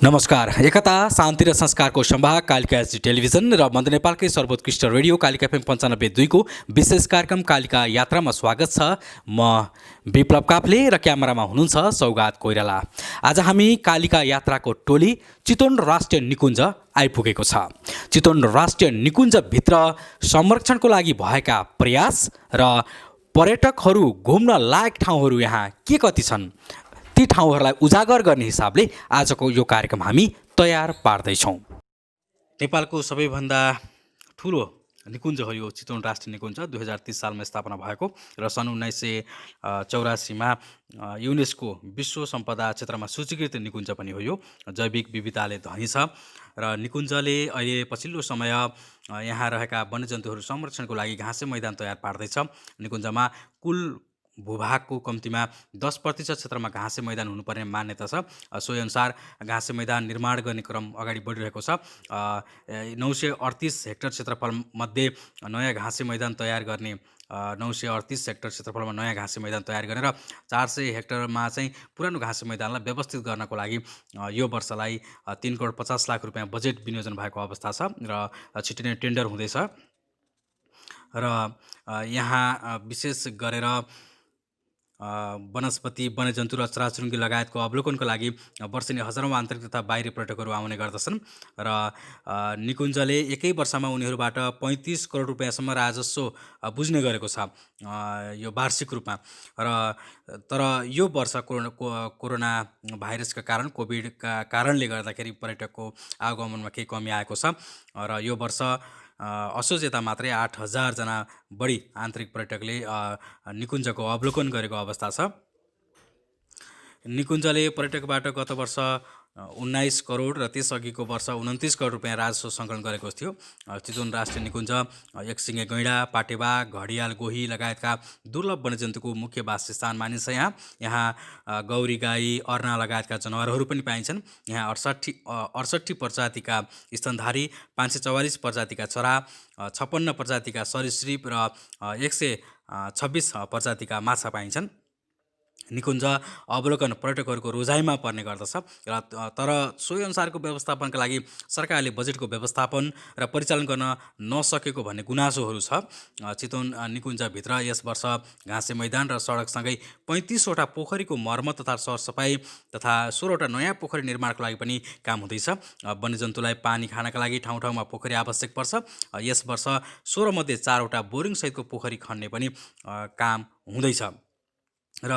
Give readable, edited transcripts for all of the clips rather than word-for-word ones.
नमस्कार। एकता शान्ति र संस्कारको संवाहक कालिका एसडी टेलिभिजन र मध्य नेपालकै सर्वोत्कृष्ट रेडियो कालिका FM 95.2 को विशेष कार्यक्रम कालिका यात्रामा स्वागत छ। म विप्लव काफ्ले र क्यामेरामा हुनुहुन्छ सौगात कोइराला। आज हामी कालिका यात्राको टोली चितवन राष्ट्रिय निकुञ्ज आइपुगेको छ। चितवन राष्ट्रिय निकुञ्जभित्र संरक्षणको लागि भएका प्रयास र पर्यटकहरू घुम्न लायक ठाउँहरू यहाँ के कति छन्, ती ठाउँहरूलाई उजागर गर्ने हिसाबले आजको यो कार्यक्रम हामी तयार पार्दैछौँ। नेपालको सबैभन्दा ठुलो निकुञ्ज हो यो चितवन राष्ट्रिय निकुञ्ज। 2030 सालमा स्थापना भएको र सन् 1984मा युनेस्को विश्व सम्पदा क्षेत्रमा सूचीकृत निकुञ्ज पनि हो। यो जैविक विविधताले धनी छ र निकुञ्जले अहिले पछिल्लो समय यहाँ रहेका वन्यजन्तुहरू संरक्षणको लागि घाँसे मैदान तयार पार्दैछ। निकुञ्जमा कुल भूभागको कम्तीमा 10% क्षेत्रमा घाँसे मैदान हुनुपर्ने मान्यता छ। सोही अनुसार घाँसे मैदान निर्माण गर्ने क्रम अगाडि बढिरहेको छ। 938 हेक्टर क्षेत्रफलमध्ये नयाँ घाँसे मैदान तयार गर्ने 938 हेक्टर क्षेत्रफलमा नयाँ घाँसे मैदान तयार गरेर 400 हेक्टरमा चाहिँ पुरानो घाँसे मैदानलाई व्यवस्थित गर्नको लागि यो वर्षलाई 3 करोड 50 लाख रुपियाँ बजेट विनियोजन भएको अवस्था छ र छिट्टै नै टेन्डर हुँदैछ। र यहाँ विशेष गरेर वनस्पति, वन्यजन्तु र चराचुरुङ्गी लगायतको अवलोकनको लागि वर्षेनी हजारौँ आन्तरिक तथा बाहिरी पर्यटकहरू आउने गर्दछन् र निकुञ्जले एकै वर्षमा उनीहरूबाट 35 करोड रुपियाँसम्म राजस्व बुझ्ने गरेको छ यो वार्षिक रूपमा। र तर यो वर्ष कोरोना भाइरसका कारण, कोभिडका कारणले गर्दाखेरि पर्यटकको आगमनमा केही कमी आएको छ र यो वर्ष असोज यता मात्रै 8,000 जना बढी आन्तरिक पर्यटकले निकुञ्जको अवलोकन गरेको अवस्था छ। निकुञ्जले पर्यटकबाट गत वर्ष 19 करोड र त्यसअघिको वर्ष 29 करोड रुपियाँ राजस्व सङ्कलन गरेको थियो। चितवन राष्ट्रिय निकुञ्ज एकसिङे गैँडा, पाटेबाघ, घडियाल, गोही लगायतका दुर्लभ वन्यजन्तुको मुख्य वासस्थान मानिन्छ। यहाँ गौरी गाई, अर्ना लगायतका जनावरहरू पनि पाइन्छन्। यहाँ 68 प्रजातिका स्तनधारी, 544 प्रजातिका चरा, 56 प्रजातिका सरीसृप र 126 प्रजातिका माछा पाइन्छन्। निकुञ्ज अवलोकन पर्यटकहरूको रोजाइमा पर्ने गर्दछ र तर सोही अनुसारको व्यवस्थापनका लागि सरकारले बजेटको व्यवस्थापन र परिचालन गर्न नसकेको भन्ने गुनासोहरू छ। चितवन निकुञ्जभित्र यस वर्ष घाँसे मैदान र सडकसँगै 35वटा पोखरीको मर्मत तथा सरसफाइ तथा 16वटा नयाँ पोखरी निर्माणको लागि पनि काम हुँदैछ। वन्यजन्तुलाई पानी खानका लागि ठाउँ ठाउँमा पोखरी आवश्यक पर्छ। यस वर्ष 16 मध्ये 4वटा बोरिङसहितको पोखरी खन्ने पनि काम हुँदैछ। र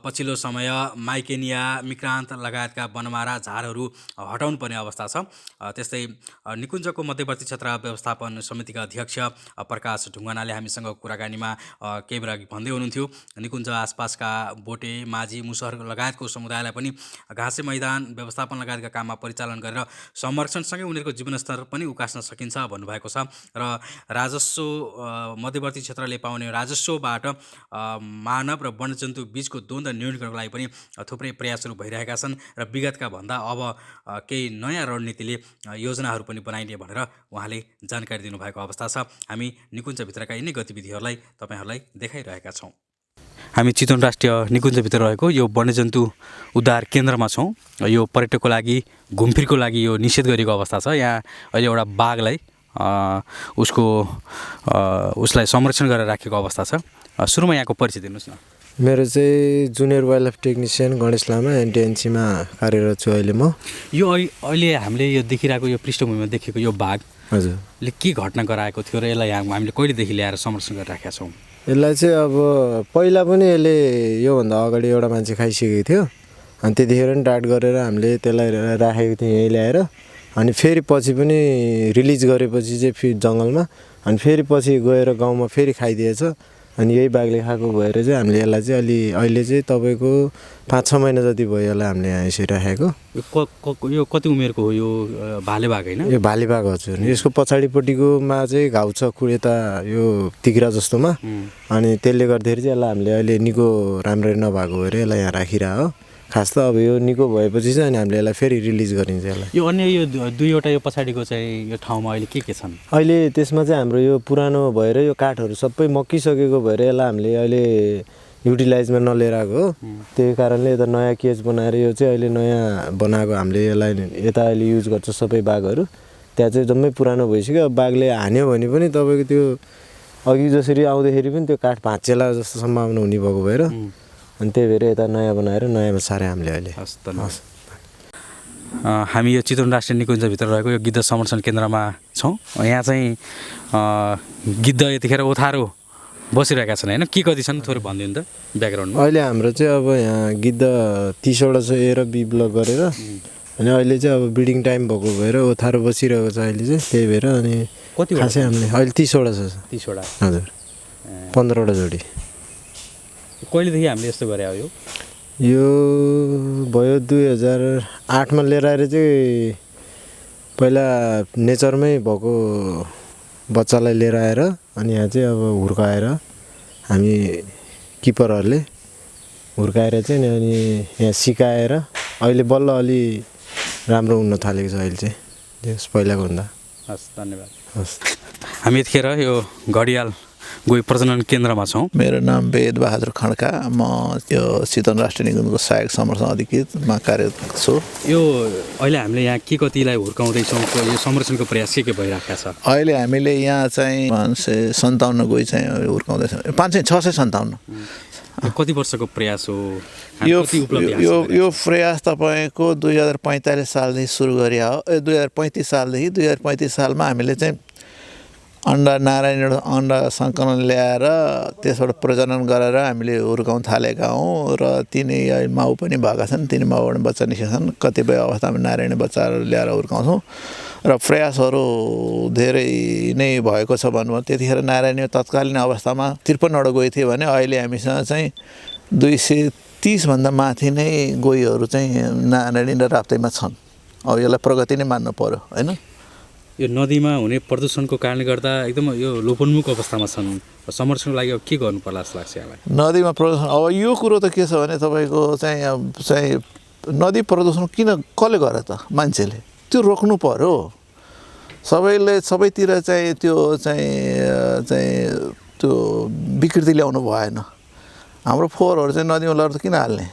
पछिल्लो समय माइकेनिया, मिक्रान्त लगायतका बनमारा झारहरू हटाउनु पर्ने अवस्था छ। त्यस्तै निकुञ्जको मध्यवर्ती क्षेत्र व्यवस्थापन समितिका अध्यक्ष प्रकाश ढुङ्गानाले हामीसँग कुराकानीमा केही बेला भन्दै हुनुहुन्थ्यो, निकुञ्ज आसपासका बोटे, माझी, मुसहर लगायतको समुदायलाई पनि घाँसे मैदान व्यवस्थापन लगायतका काममा परिचालन गरेर संरक्षणसँगै उनीहरूको जीवनस्तर पनि उकास्न सकिन्छ भन्नुभएको छ। र राजस्व मध्यवर्ती क्षेत्रले पाउने राजस्वबाट मानव र वन्यजन्तु बीचको द्वन्द्व न्यून गर्नको लागि पनि थुप्रै प्रयासहरू भइरहेका छन् र विगतका भन्दा अब केही नयाँ रणनीतिले योजनाहरू पनि बनाइने भनेर उहाँले जानकारी दिनुभएको अवस्था छ। हामी निकुञ्जभित्रका यिनै गतिविधिहरूलाई तपाईँहरूलाई देखाइरहेका छौँ। हामी चितवन राष्ट्रिय निकुञ्जभित्र रहेको यो वन्यजन्तु उद्धार केन्द्रमा छौँ। यो पर्यटकको लागि, घुमफिरको लागि यो निषेध गरिएको अवस्था छ। यहाँ अहिले एउटा बाघलाई उसलाई संरक्षण गरेर राखेको अवस्था छ। सुरुमा यहाँको परिचय दिनुहोस् न। मेरो चाहिँ junior wildlife technician Ganesh Lama, एनटिएनसीमा कार्यरत छु अहिले म। यो अहिले हामीले यो देखिरहेको यो पृष्ठभूमिमा देखेको यो बाघ हजुरले के घटना गराएको थियो र यसलाई हामीले कहिलेदेखि ल्याएर संरक्षण गरेर राखेका छौँ? यसलाई चाहिँ अब पहिला पनि यसले योभन्दा अगाडि एउटा मान्छे खाइसकेको थियो, अनि त्यतिखेर पनि डाट गरेर हामीले त्यसलाई राखेको थियौँ यहीँ ल्याएर। अनि फेरि पछि पनि रिलिज गरेपछि चाहिँ फेरि जङ्गलमा, अनि फेरि पछि गएर गाउँमा फेरि खाइदिएछ। अनि यही बाघले खाएको भएर चाहिँ हामीले यसलाई चाहिँ अहिले चाहिँ तपाईँको 5-6 महिना जति भयो यसलाई हामीले यहाँ यसरी राखेको। यो कति उमेरको हो यो भाले बाघ होइन? यो भाले बाघ हजुर। यसको पछाडिपट्टिकोमा चाहिँ घाउ छ यता यो तिघ्रा जस्तोमा, अनि त्यसले गर्दाखेरि चाहिँ यसलाई हामीले अहिले निको राम्ररी नभएको भएर यसलाई यहाँ राखिरह। खास त अब यो निको भएपछि चाहिँ अनि हामीले यसलाई फेरि रिलिज गरिन्छ यसलाई। यो अन्य यो दुईवटा यो पछाडिको चाहिँ यो ठाउँमा अहिले के छन्? अहिले त्यसमा चाहिँ हाम्रो यो पुरानो भएर यो काठहरू सबै मक्किसकेको भएर यसलाई हामीले अहिले युटिलाइजमा नलिएर आएको हो। त्यही कारणले यता नयाँ केज बनाएर यो चाहिँ अहिले नयाँ बनाएको हामीले यसलाई यता अहिले युज गर्छ सबै बाघहरू। त्यहाँ चाहिँ जम्मै पुरानो भइसक्यो। अब बाघले हान्यो भने पनि तपाईँको त्यो अघि जसरी आउँदाखेरि पनि त्यो काठ भाँचेला जस्तो सम्भावना हुने भएको भएर अनि त्यही भएर यता नयाँ बनाएर नयाँमा सारे हामीले अहिले। हामी यो चितवन राष्ट्रिय निकुञ्जभित्र रहेको यो गिद्ध संरक्षण केन्द्रमा छौँ। यहाँ चाहिँ गिद्ध यतिखेर ओथारो बसिरहेका छन् होइन, के कति छन् थोरै भनिदिनु त ब्याकग्राउन्डमा। अहिले हाम्रो चाहिँ अब यहाँ गिद्ध 30वटा छ ए र बी ब्लक गरेर। अनि अहिले चाहिँ अब ब्रिडिङ टाइम भएको भएर ओथारो बसिरहेको छ अहिले चाहिँ। त्यही भएर अनि कति खासै हामीले अहिले 30वटा छ। 30वटा हजुर 15वटा जोडी। कहिलेदेखि हामीले यस्तो गरे हो? यो भयो 2008मा लिएर आएर चाहिँ पहिला नेचरमै भएको बच्चालाई लिएर आएर अनि यहाँ चाहिँ अब हुर्काएर हामी किपरहरूले हुर्काएर चाहिँ अनि यहाँ सिकाएर अहिले बल्ल अलि राम्रो हुन थालेको छ अहिले चाहिँ त्यस पहिलाको भन्दा। हस् धन्यवाद। हस्। हामी यतिखेर यो घडियाल गोही प्रजनन केन्द्रमा छौँ। मेरो नाम वेद बहादुर खड्का, म यो चितवन राष्ट्रिय निकुञ्जको सहायक संरक्षण अधिकृतमा कार्यरत छु। यो अहिले हामीले यहाँ के कतिलाई हुर्काउँदैछौँ, यो संरक्षणको प्रयास के भइरहेको छ? अहिले हामीले यहाँ चाहिँ 557 गोही चाहिँ हुर्काउँदैछौँ। 657। कति वर्षको प्रयास हो? यो प्रयास तपाईँको 2045 सालदेखि सुरु गरे हो। 2035 सालदेखि 2035 सालमा हामीले चाहिँ नारायण अन्डा सङ्कलन ल्याएर त्यसबाट प्रजनन गरेर हामीले हुर्काउन थालेका हौँ र तिनी माउ पनि भएका छन्। तिनी माउबाट बच्चा निस्केका छन्। कतिपय अवस्थामा नारायणी बच्चाहरू ल्याएर हुर्काउँछौँ र प्रयासहरू धेरै नै भएको छ भन्नुभयो। त्यतिखेर नारायणी तत्कालीन अवस्थामा 53वटा गोही थियो भने अहिले हामीसँग चाहिँ 230भन्दा माथि नै गोहीहरू चाहिँ नारायणी र राप्तीमा छन्। अब यसलाई प्रगति नै मान्नु पर्यो होइन। यो नदीमा हुने प्रदूषणको कारणले गर्दा एकदम यो लोपोन्मुख अवस्थामा छन्। संरक्षणको लागि अब के गर्नु पर्ला जस्तो लाग्छ यहाँलाई? नदीमा प्रदूषण अब यो कुरो त के छ भने तपाईँको चाहिँ नदी प्रदूषण किन कसले गर्यो त? मान्छेले। त्यो रोक्नु पर्यो। सबैतिर चाहिँ त्यो विकृति ल्याउनु भएन। हाम्रो फोहोरहरू चाहिँ नदीमा लगेर त किन हाल्ने?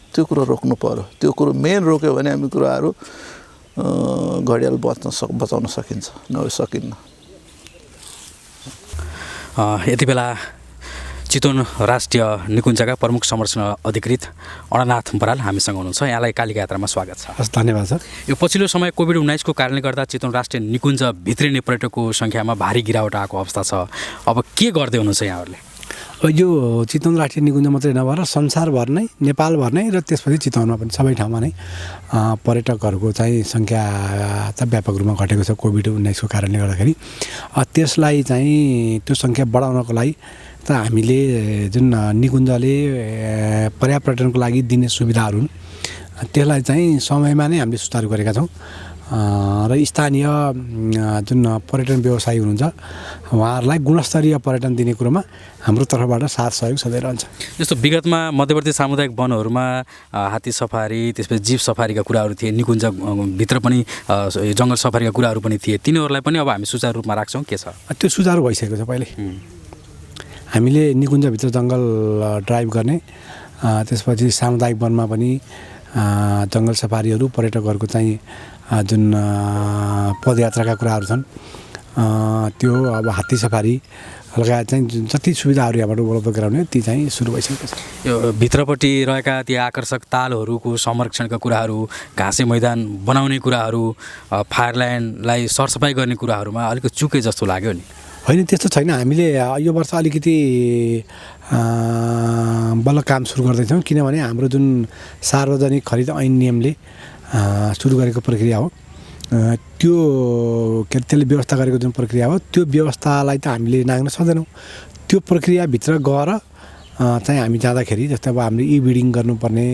त्यो कुरो रोक्नु पर्यो। त्यो कुरो मेन रोक्यो भने हामी कुराहरू घडियाल बचाउन सकिन्छ, नभए सकिन्न। यति बेला चितवन राष्ट्रिय निकुञ्जका प्रमुख संरक्षण अधिकृत अणनाथ बराल हामीसँग हुनुहुन्छ। यहाँलाई कालिका यात्रामा स्वागत छ। हस् धन्यवाद सर। यो पछिल्लो समय कोभिड-19 को कारणले गर्दा चितवन राष्ट्रिय निकुञ्ज भित्रिने पर्यटकको सङ्ख्यामा भारी गिरावट आएको अवस्था छ। अब के गर्दै हुनुहुन्छ यहाँहरूले? यो चितवन राष्ट्रिय निकुञ्ज मात्रै नभएर संसारभर नै, नेपालभर नै र त्यसपछि चितवनमा पनि सबै ठाउँमा नै पर्यटकहरूको चाहिँ सङ्ख्या त व्यापक रूपमा घटेको छ कोभिड-19 को कारणले गर्दाखेरि। त्यसलाई चाहिँ त्यो सङ्ख्या बढाउनको लागि त हामीले जुन निकुञ्जले पर्यापर्यटनको लागि दिने सुविधाहरू त्यसलाई चाहिँ समयमा नै हामीले सुचारू गरेका छौँ र स्थानीय जुन पर्यटन व्यवसायी हुनुहुन्छ उहाँहरूलाई गुणस्तरीय पर्यटन दिने कुरोमा हाम्रो तर्फबाट साथ सहयोग सधैँ रहन्छ। जस्तो विगतमा मध्यवर्ती सामुदायिक वनहरूमा हात्ती सफारी, त्यसपछि जीव सफारीका कुराहरू थिए, निकुञ्जभित्र पनि जङ्गल सफारीका कुराहरू पनि थिए। तिनीहरूलाई पनि अब हामी सुचारू रूपमा राख्छौँ। के छ? त्यो सुचारू भइसकेको छ। पहिले हामीले निकुञ्जभित्र जङ्गल ड्राइभ गर्ने, त्यसपछि सामुदायिक वनमा पनि जङ्गल सफारीहरू, पर्यटकहरूको चाहिँ जुन पदयात्राका कुराहरू छन् त्यो अब हात्ती सफारी लगायत चाहिँ जति सुविधाहरू यहाँबाट उपलब्ध गराउने ती चाहिँ सुरु भइसकेको छ। यो भित्रपट्टि रहेका ती आकर्षक तालहरूको संरक्षणका कुराहरू, घाँसे मैदान बनाउने कुराहरू, फायरल्यान्डलाई सरसफाइ गर्ने कुराहरूमा अलिकति चुके जस्तो लाग्यो नि। होइन, त्यस्तो छैन। हामीले यो वर्ष अलिकति बल्ल काम सुरु गर्दैछौँ, किनभने हाम्रो जुन सार्वजनिक खरिद ऐन नियमले सुरु गरेको प्रक्रिया हो त्यो त्यसले व्यवस्था गरेको जुन प्रक्रिया हो त्यो व्यवस्थालाई त हामीले नाग्न सक्दैनौँ। त्यो प्रक्रियाभित्र गएर चाहिँ हामी जाँदाखेरि जस्तै अब हामीले ई-बिडिङ गर्नुपर्ने,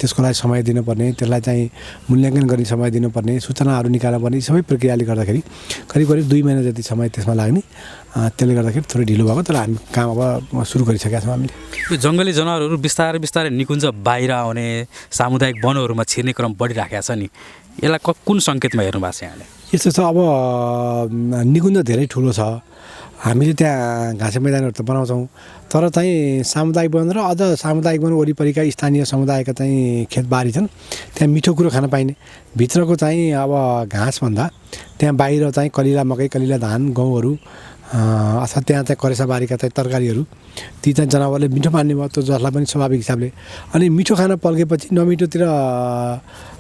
त्यसको लागि समय दिनुपर्ने, त्यसलाई चाहिँ मूल्याङ्कन गर्ने समय दिनुपर्ने, सूचनाहरू निकाल्नुपर्ने, सबै प्रक्रियाले गर्दाखेरि करिब 2 महिना जति समय त्यसमा लाग्ने। त्यसले गर्दाखेरि थोरै ढिलो भएको, तर हामी काम अब सुरु गरिसकेका छौँ हामीले। यो जङ्गली जनावरहरू बिस्तारै निकुञ्ज बाहिर आउने, सामुदायिक वनहरूमा छिर्ने क्रम बढिराखेको छ नि, यसलाई कुन सङ्केतमा हेर्नु भएको छ यहाँले? यस्तो छ, अब निकुञ्ज धेरै ठुलो छ हामीले त्यहाँ घाँसे मैदानहरू त बनाउँछौँ, तर चाहिँ सामुदायिक वन र अझ सामुदायिक वन वरिपरिका स्थानीय समुदायका चाहिँ खेतबारी छन्, त्यहाँ मिठो कुरो खान पाइने। भित्रको चाहिँ अब घाँसभन्दा त्यहाँ बाहिर चाहिँ कलिला मकै, कलिला धान, गहुँहरू अथवा त्यहाँ चाहिँ करेसाबारीका चाहिँ तरकारीहरू, ती चाहिँ जनावरले मिठो मान्ने भयो, त्यो जसलाई पनि स्वाभाविक हिसाबले। अनि मिठो खान पल्केपछि नमिठोतिर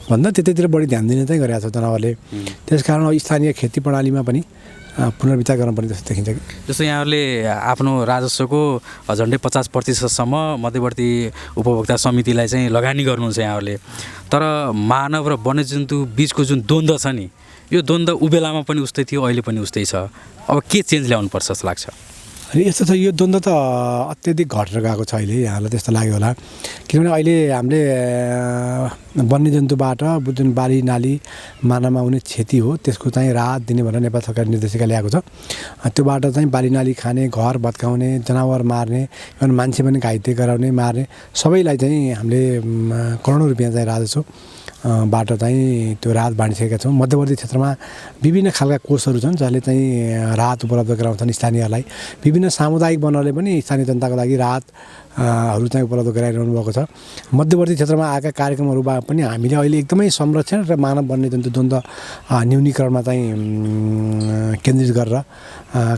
भन्दा त्यतैतिर बढी ध्यान दिने चाहिँ गरिरहेको छ जनावरले। त्यस कारण स्थानीय खेती प्रणालीमा पनि पुनर्विचार गर्नुपर्ने जस्तो देखिन्छ कि। जस्तो यहाँहरूले आफ्नो राजस्वको झन्डै 50% मध्यवर्ती उपभोक्ता समितिलाई चाहिँ लगानी गर्नुहुन्छ यहाँहरूले, तर मानव र वन्यजन्तु बिचको जुन द्वन्द्व छ नि, यो द्वन्द्व उबेलामा पनि उस्तै थियो, अहिले पनि उस्तै छ। अब के चेन्ज ल्याउनुपर्छ जस्तो लाग्छ? अनि यस्तो छ, यो द्वन्द्व त अत्याधिक घटेर गएको छ अहिले, यहाँलाई त्यस्तो लाग्यो होला। किनभने अहिले हामीले वन्यजन्तुबाट जुन बारी नाली मानवमा हुने क्षति हो त्यसको चाहिँ राहत दिने भनेर नेपाल सरकार निर्देशिका ल्याएको छ। त्योबाट चाहिँ बारी नाली खाने, घर भत्काउने, जनावर मार्ने, इभन मान्छे पनि घाइते गराउने, मार्ने, सबैलाई चाहिँ हामीले करोडौँ रुपियाँ चाहिँ राजस्व बाट चाहिँ त्यो राहत बाँडिसकेका छौँ। मध्यवर्ती क्षेत्रमा विभिन्न खालका कोषहरू छन् जसले चाहिँ राहत उपलब्ध गराउँछन् स्थानीयलाई। विभिन्न सामुदायिक वनहरूले पनि स्थानीय जनताको लागि राहतहरू चाहिँ उपलब्ध गराइरहनु भएको छ। मध्यवर्ती क्षेत्रमा आएका कार्यक्रमहरूमा पनि हामीले अहिले एकदमै संरक्षण र मानव वन्यजन्तु द्वन्द्व न्यूनीकरणमा चाहिँ केन्द्रित गरेर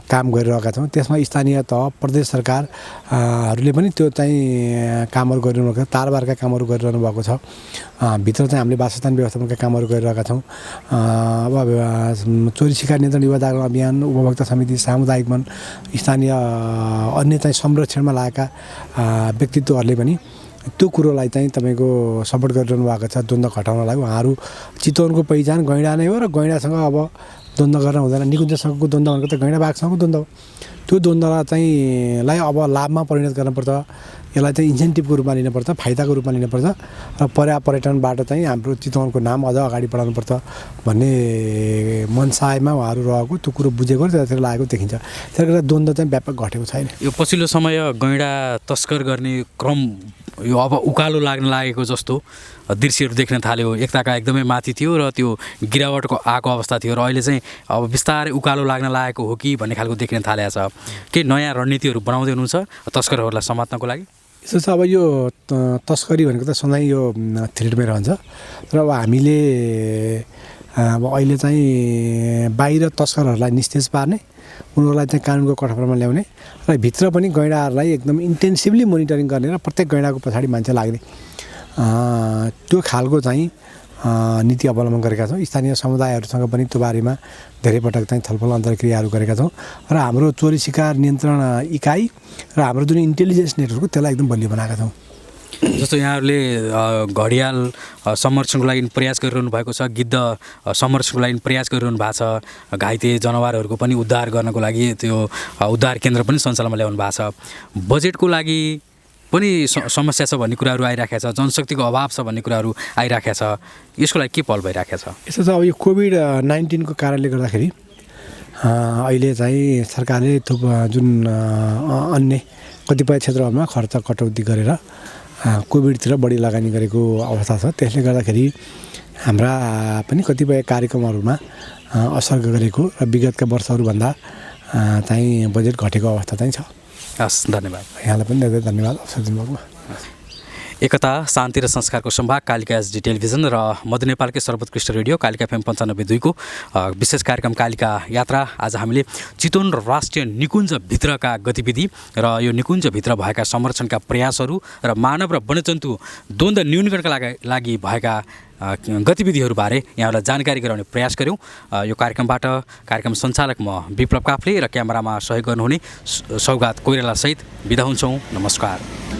काम गरिरहेका छौँ। त्यसमा स्थानीय तह, प्रदेश सरकारहरूले पनि त्यो चाहिँ कामहरू गरिरहनु भएको छ, तारबारका कामहरू गरिरहनु भएको छ। भित्र चाहिँ हामीले वासस्थान व्यवस्थापनका कामहरू गरिरहेका छौँ। अब चोरी शिकार नियन्त्रण युवा जागरण अभियान, उपभोक्ता समिति, सामुदायिक वन, स्थानीय अन्य चाहिँ संरक्षणमा लागेका व्यक्तित्वहरूले पनि त्यो कुरोलाई चाहिँ तपाईँको सपोर्ट गरिरहनु भएको छ द्वन्द्व घटाउनलाई। उहाँहरू चितवनको पहिचान गैँडा नै हो र गैँडासँग अब द्वन्द्व गर्न हुँदैन। निकुञ्जसँगको द्वन्द्व भनेको त गैँडा बाघसँगको द्वन्द्व हो। त्यो द्वन्द्वलाई चाहिँ अब लाभमा परिणत गर्नुपर्छ, यसलाई चाहिँ इन्सेन्टिभको रूपमा लिनुपर्छ, फाइदाको रूपमा लिनुपर्छ र पर्यटनबाट चाहिँ हाम्रो चितवनको नाम अझ अगाडि बढाउनुपर्छ भन्ने मनसायमा उहाँहरू रहेको, त्यो कुरो बुझेको र त्यतातिर लागेको देखिन्छ। त्यसले गर्दा द्वन्द्व चाहिँ व्यापक घटेको छैन। यो पछिल्लो समय गैँडा तस्कर गर्ने क्रम यो अब उकालो लाग्न लागेको जस्तो दृश्यहरू देख्न थाल्यो। एकताका एकदमै माथि थियो र त्यो गिरावटको आएको अवस्था थियो र अहिले चाहिँ अब बिस्तारै उकालो लाग्न लागेको हो कि भन्ने खालको देख्न थालेको छ। केही नयाँ रणनीतिहरू बनाउँदै हुनुहुन्छ तस्करहरूलाई समात्नको लागि? यसो छ, अब यो तस्करी भनेको त सधैँ यो थ्रेडमै रहन्छ र अब हामीले अब अहिले चाहिँ बाहिर तस्करहरूलाई निस्तेज पार्ने, उनीहरूलाई चाहिँ कानुनको कठघरामा ल्याउने र भित्र पनि गैँडाहरूलाई एकदम इन्टेन्सिभली मोनिटरिङ गर्ने र प्रत्येक गैँडाको पछाडि मान्छे लाग्ने, त्यो खालको चाहिँ नीति अवलम्बन गरेका छौँ। स्थानीय समुदायहरूसँग पनि त्यो बारेमा धेरै पटक चाहिँ छलफल अन्तर्क्रियाहरू गरेका छौँ र हाम्रो चोरी शिकार नियन्त्रण इकाइ र हाम्रो जुन इन्टेलिजेन्स नेटवर्क त्यसलाई एकदम बलियो बनाएका छौँ। जस्तो यहाँहरूले घडियाल संरक्षणको लागि प्रयास गरिरहनु भएको छ, गिद्ध संरक्षणको लागि प्रयास गरिरहनु भएको छ, घाइते जनावरहरूको पनि उद्धार गर्नको लागि त्यो उद्धार केन्द्र पनि सञ्चालनमा ल्याउनु भएको छ। बजेटको लागि पनि समस्या छ भन्ने कुराहरू आइराखेको छ, जनशक्तिको अभाव छ भन्ने कुराहरू आइराखेको छ। यसको लागि के पहल भइराखेको छ? यस्तो छ, अब यो कोभिड-19 को कारणले गर्दाखेरि अहिले चाहिँ सरकारले जुन अन्य कतिपय क्षेत्रहरूमा खर्च कटौती गरेर कोभिडतिर बढी लगानी गरेको अवस्था छ। त्यसले गर्दाखेरि हाम्रा पनि कतिपय कार्यक्रमहरूमा असर गरेको र विगतका वर्षहरूभन्दा चाहिँ बजेट घटेको अवस्था चाहिँ छ। हस्, धन्यवाद। यहाँलाई पनि धेरै धन्यवाद अवसर दिनुभएको। एकता, शान्ति र संस्कारको सम्भाग, कालिका एसडी टेलिभिजन र मध्य नेपालकै सर्वोत्कृष्ट रेडियो कालिका FM 95.2 को विशेष कार्यक्रम कालिका यात्रा। आज हामीले चितवन राष्ट्रिय निकुञ्जभित्रका गतिविधि र यो निकुञ्जभित्र भएका संरक्षणका प्रयासहरू र मानव र वन्यजन्तु द्वन्द्व न्यूनीकरणका लागि भएका गतिविधिहरूबारे यहाँलाई जानकारी गराउने प्रयास गऱ्यौँ। यो कार्यक्रमबाट कार्यक्रम सञ्चालक म विप्लव काफ्ले र क्यामेरामा सहयोग गर्नुहुने सौगात कोइरालासहित बिदा हुन्छौँ। नमस्कार।